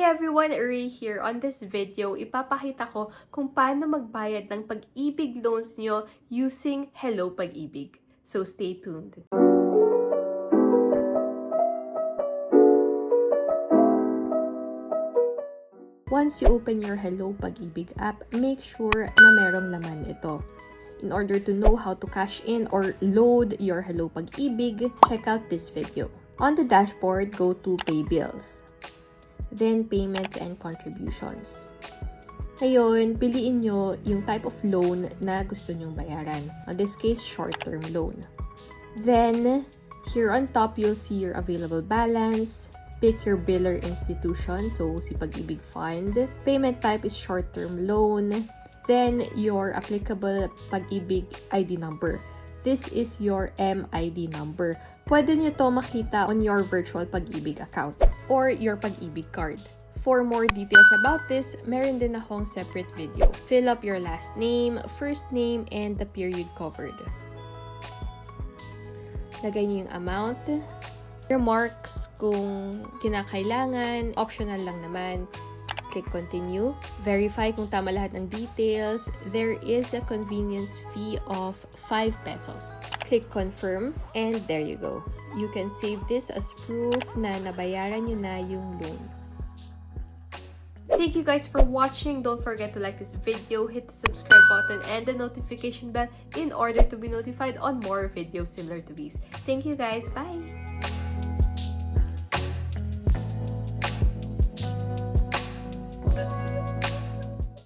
Hey everyone, Uri here. On this video, ipapakita ko kung paano magbayad ng pag-ibig loans nyo using Hello Pag-IBIG. So stay tuned. Once you open your Hello Pag-IBIG app, make sure na merong laman ito. In order to know how to cash in or load your Hello Pag-IBIG, check out this video. On the dashboard, go to Pay Bills. Then, Payments and Contributions. Ngayon, piliin nyo yung type of loan na gusto nyong bayaran. In this case, short-term loan. Then, here on top, you'll see your available balance. Pick your biller institution, so si Pag-IBIG Fund. Payment type is short-term loan. Then, your applicable Pag-IBIG ID number. This is your MID number. Pwede nyo to makita on your virtual Pag-IBIG account or your Pag-IBIG card. For more details about this, meron din akong separate video. Fill up your last name, first name, and the period covered. Lagay nyo yung amount. Remarks kung kinakailangan, optional lang naman. Click continue. Verify kung tama lahat ng details. There is a convenience fee of 5 pesos. Click confirm and there you go. You can save this as proof na nabayaran nyo na yung loan. Thank you guys for watching. Don't forget to like this video, hit the subscribe button and the notification bell in order to be notified on more videos similar to these. Thank you guys. Bye!